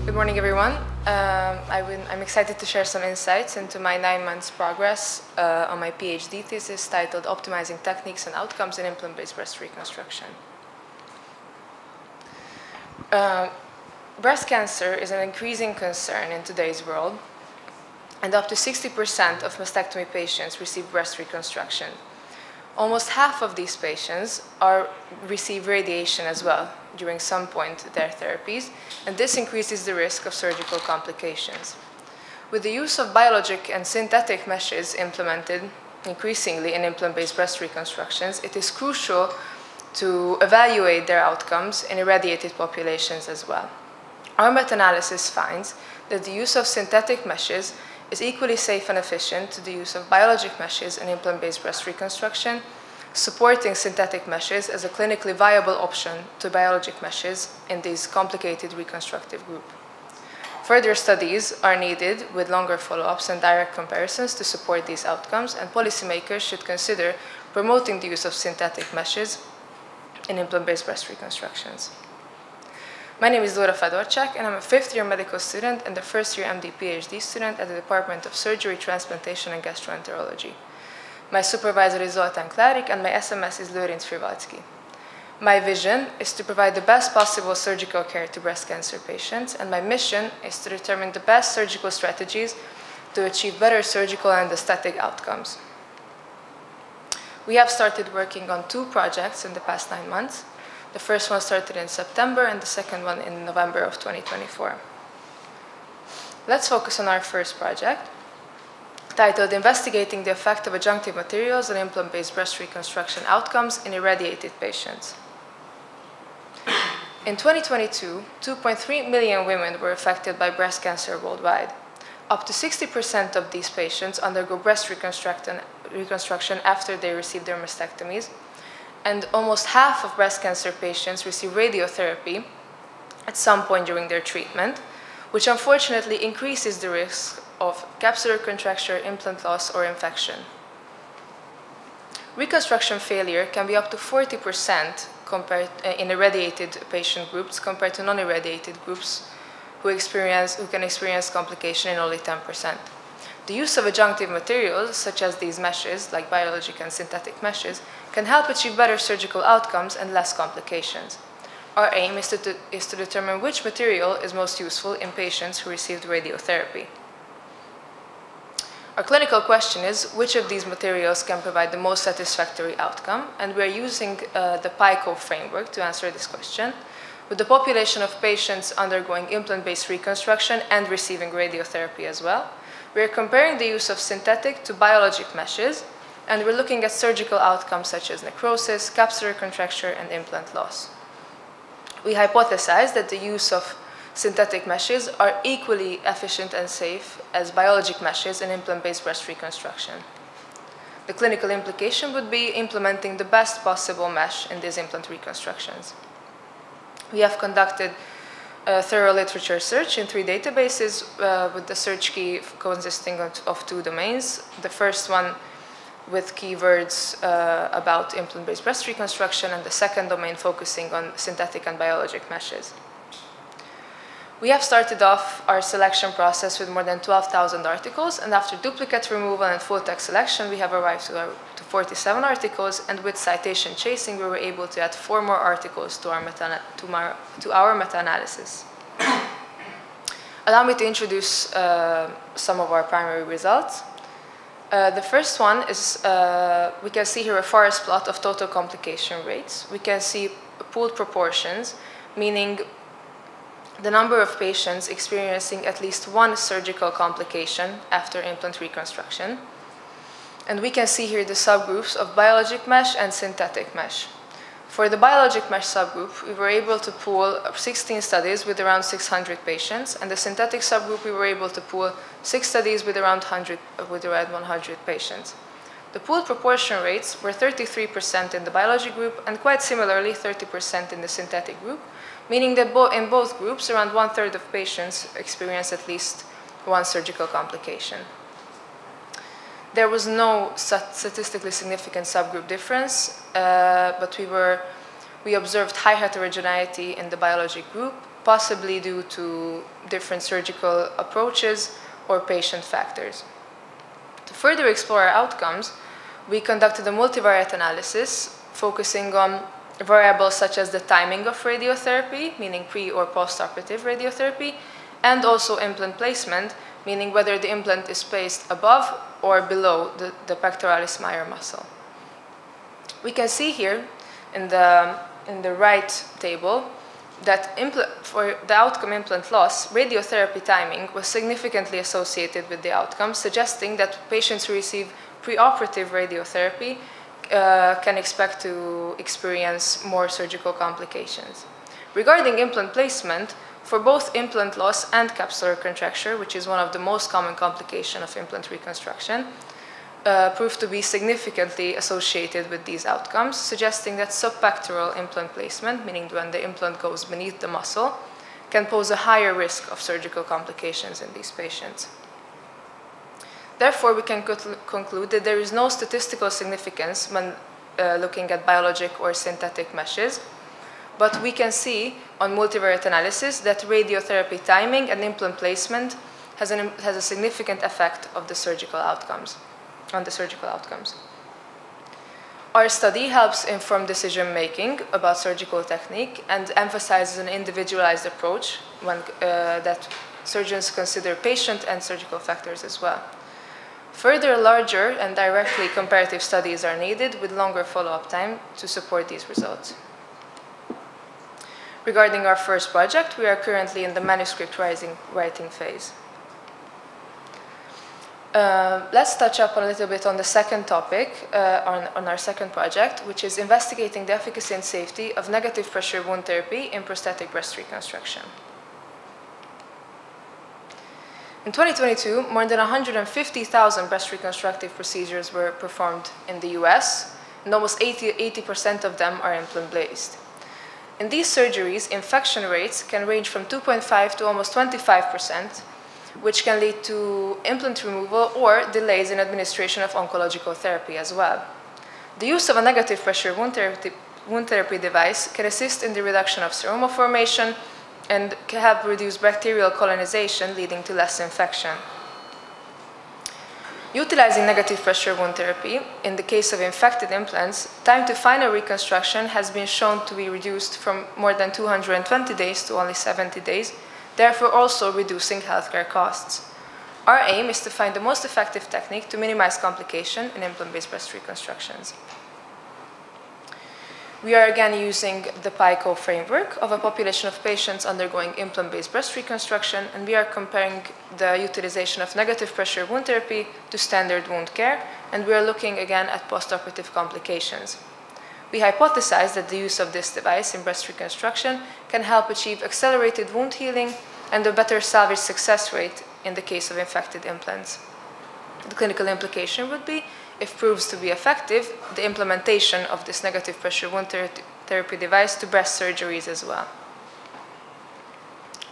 Good morning, everyone. I'm excited to share some insights into my 9 months progress on my PhD thesis titled Optimizing Techniques and Outcomes in Implant-Based Breast Reconstruction. Breast cancer is an increasing concern in today's world, and up to 60% of mastectomy patients receive breast reconstruction. Almost half of these patients receive radiation as well during some point in their therapies, and this increases the risk of surgical complications. With the use of biologic and synthetic meshes implemented increasingly in implant-based breast reconstructions, it is crucial to evaluate their outcomes in irradiated populations as well. Our meta-analysis finds that the use of synthetic meshes is equally safe and efficient to the use of biologic meshes in implant-based breast reconstruction, supporting synthetic meshes as a clinically viable option to biologic meshes in this complicated reconstructive group. Further studies are needed with longer follow-ups and direct comparisons to support these outcomes, and policymakers should consider promoting the use of synthetic meshes in implant-based breast reconstructions. My name is Dóra Fedorcsák, and I'm a 5th-year medical student and a 1st-year MD PhD student at the Department of Surgery, Transplantation, and Gastroenterology. My supervisor is Zoltán Klárik, and my SMS is Lőrinc Frivalszky. My vision is to provide the best possible surgical care to breast cancer patients, and my mission is to determine the best surgical strategies to achieve better surgical and aesthetic outcomes. We have started working on 2 projects in the past 9 months. The first one started in September and the second one in November of 2024. Let's focus on our first project, titled Investigating the Effect of Adjunctive Materials on Implant-Based Breast Reconstruction Outcomes in Irradiated Patients. In 2022, 2.3 million women were affected by breast cancer worldwide. Up to 60% of these patients undergo breast reconstruction after they receive their mastectomies, and almost half of breast cancer patients receive radiotherapy at some point during their treatment, which unfortunately increases the risk of capsular contracture, implant loss, or infection. Reconstruction failure can be up to 40% in irradiated patient groups compared to non-irradiated groups who can experience complication in only 10%. The use of adjunctive materials, such as these meshes, like biologic and synthetic meshes, can help achieve better surgical outcomes and less complications. Our aim is to determine which material is most useful in patients who received radiotherapy. Our clinical question is which of these materials can provide the most satisfactory outcome, and we are using the PICO framework to answer this question, with the population of patients undergoing implant-based reconstruction and receiving radiotherapy as well. We are comparing the use of synthetic to biologic meshes, and we're looking at surgical outcomes such as necrosis, capsular contracture, and implant loss. We hypothesize that the use of synthetic meshes are equally efficient and safe as biologic meshes in implant-based breast reconstruction. The clinical implication would be implementing the best possible mesh in these implant reconstructions. We have conducted a thorough literature search in 3 databases with the search key consisting of 2 domains. The first one with keywords about implant-based breast reconstruction, and the second domain focusing on synthetic and biologic meshes. We have started off our selection process with more than 12,000 articles, and after duplicate removal and full text selection, we have arrived to 47 articles, and with citation chasing, we were able to add 4 more articles to our meta-analysis. Allow me to introduce some of our primary results. The first one is, we can see here a forest plot of total complication rates. We can see pooled proportions, meaning the number of patients experiencing at least 1 surgical complication after implant reconstruction. And we can see here the subgroups of biologic mesh and synthetic mesh. For the biologic mesh subgroup, we were able to pool 16 studies with around 600 patients, and the synthetic subgroup, we were able to pool 6 studies with around 100 patients. The pooled proportion rates were 33% in the biologic group and quite similarly 30% in the synthetic group, meaning that in both groups, around 1/3 of patients experienced at least 1 surgical complication. There was no statistically significant subgroup difference, but we observed high heterogeneity in the biologic group, possibly due to different surgical approaches or patient factors. To further explore our outcomes, we conducted a multivariate analysis focusing on variables such as the timing of radiotherapy, meaning pre- or post-operative radiotherapy, and also implant placement, meaning whether the implant is placed above or below the pectoralis major muscle. We can see here in the right table that for the outcome implant loss, radiotherapy timing was significantly associated with the outcome, suggesting that patients who receive preoperative radiotherapy can expect to experience more surgical complications. Regarding implant placement, for both implant loss and capsular contracture, which is one of the most common complications of implant reconstruction, proved to be significantly associated with these outcomes, suggesting that subpectoral implant placement, meaning when the implant goes beneath the muscle, can pose a higher risk of surgical complications in these patients. Therefore, we can conclude that there is no statistical significance when looking at biologic or synthetic meshes, but we can see on multivariate analysis that radiotherapy timing and implant placement has a significant effect on the surgical outcomes. Our study helps inform decision-making about surgical technique and emphasizes an individualized approach that surgeons consider patient and surgical factors as well. Further, larger and directly comparative studies are needed with longer follow-up time to support these results. Regarding our first project, we are currently in the manuscript writing phase. Let's touch up a little bit on the second topic, on our second project, which is investigating the efficacy and safety of negative pressure wound therapy in prosthetic breast reconstruction. In 2022, more than 150,000 breast reconstructive procedures were performed in the US, and almost 80% of them are implant-based. In these surgeries, infection rates can range from 2.5 to almost 25%, which can lead to implant removal or delays in administration of oncological therapy as well. The use of a negative pressure wound therapy device can assist in the reduction of seroma formation and can help reduce bacterial colonization, leading to less infection. Utilizing negative pressure wound therapy, in the case of infected implants, time to final reconstruction has been shown to be reduced from more than 220 days to only 70 days, therefore also reducing healthcare costs. Our aim is to find the most effective technique to minimize complication in implant-based breast reconstructions. We are again using the PICO framework of a population of patients undergoing implant-based breast reconstruction, and we are comparing the utilization of negative pressure wound therapy to standard wound care, and we are looking again at postoperative complications. We hypothesize that the use of this device in breast reconstruction can help achieve accelerated wound healing and a better salvage success rate in the case of infected implants. The clinical implication would be, if proves to be effective, the implementation of this negative pressure wound therapy device to breast surgeries as well.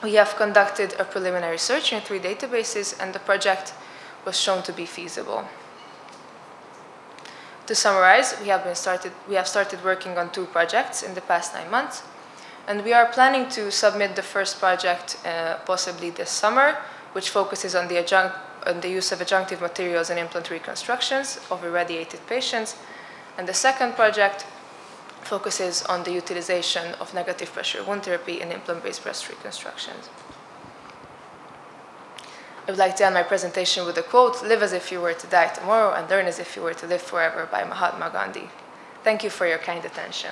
We have conducted a preliminary search in 3 databases, and the project was shown to be feasible. To summarize, we have started working on 2 projects in the past 9 months, and we are planning to submit the first project possibly this summer, which focuses on the use of adjunctive materials in implant reconstructions of irradiated patients, and the second project focuses on the utilization of negative pressure wound therapy in implant-based breast reconstructions. I would like to end my presentation with a quote: "Live as if you were to die tomorrow and learn as if you were to live forever," by Mahatma Gandhi. Thank you for your kind attention.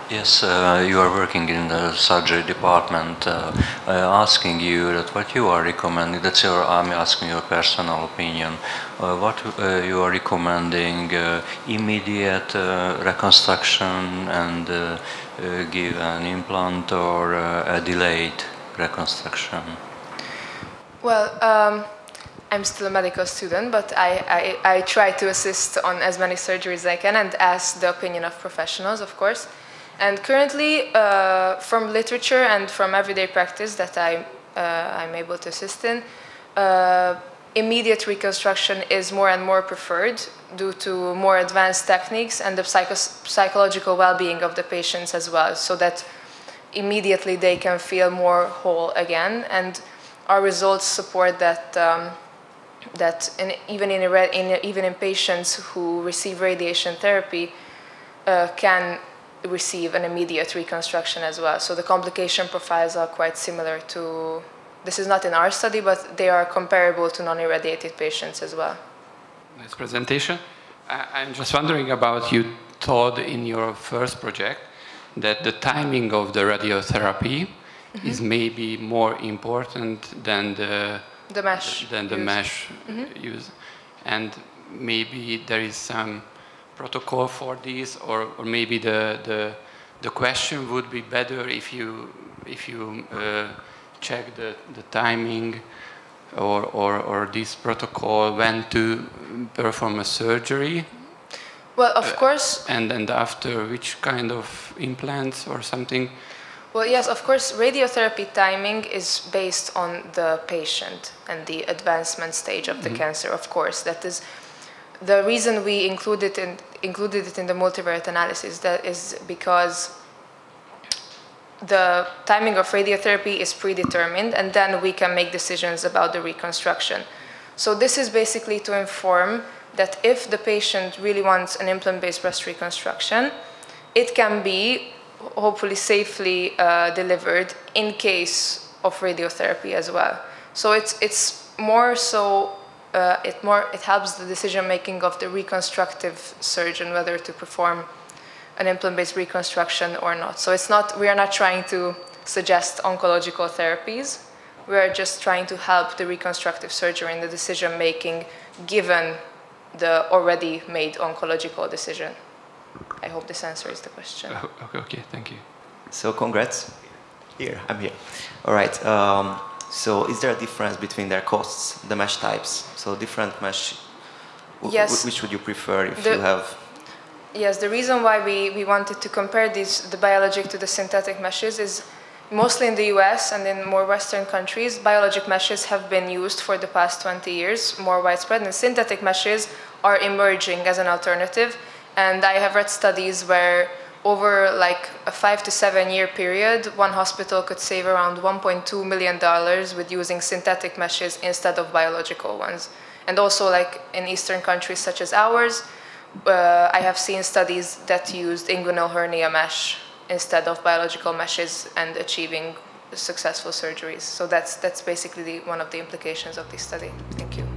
Yes, you are working in the surgery department. Asking you that what you are recommending, I'm asking your personal opinion. What you are recommending, immediate reconstruction and give an implant, or a delayed reconstruction? Well, I'm still a medical student, but I try to assist on as many surgeries as I can and ask the opinion of professionals, of course. And currently, from literature and from everyday practice that I'm able to assist in, immediate reconstruction is more and more preferred due to more advanced techniques and the psychological well-being of the patients as well, so that immediately they can feel more whole again. And our results support that even in patients who receive radiation therapy can receive an immediate reconstruction as well. So the complication profiles are quite similar to, this is not in our study, but they are comparable to non-irradiated patients as well. Nice presentation. I'm just wondering about, you thought in your first project that the timing of the radiotherapy is maybe more important than the mesh use. And maybe there is some protocol for this, or maybe the question would be better if you check the timing or this protocol when to perform a surgery. Well, of course. And after which kind of implants or something? Well, yes, of course, radiotherapy timing is based on the patient and the advancement stage of the cancer, of course. That is the reason we included it in the multivariate analysis. That is because the timing of radiotherapy is predetermined, and then we can make decisions about the reconstruction. So this is basically to inform that if the patient really wants an implant-based breast reconstruction, it can be hopefully safely delivered in case of radiotherapy as well. So it's more so it helps the decision making of the reconstructive surgeon whether to perform an implant-based reconstruction or not. So we are not trying to suggest oncological therapies. We are just trying to help the reconstructive surgeon in the decision making given the already made oncological decision. I hope this answers the question. Okay, thank you. So congrats. I'm here. All right. So is there a difference between their costs, the mesh types? So different mesh, yes. Which would you prefer if you have? Yes, the reason why we wanted to compare the biologic to the synthetic meshes is mostly in the US and in more Western countries, biologic meshes have been used for the past 20 years, more widespread, and synthetic meshes are emerging as an alternative. And I have read studies where over like a 5 to 7 year period, one hospital could save around $1.2 million with using synthetic meshes instead of biological ones. And also like in Eastern countries such as ours, I have seen studies that used inguinal hernia mesh instead of biological meshes and achieving successful surgeries. So that's basically one of the implications of this study. Thank you.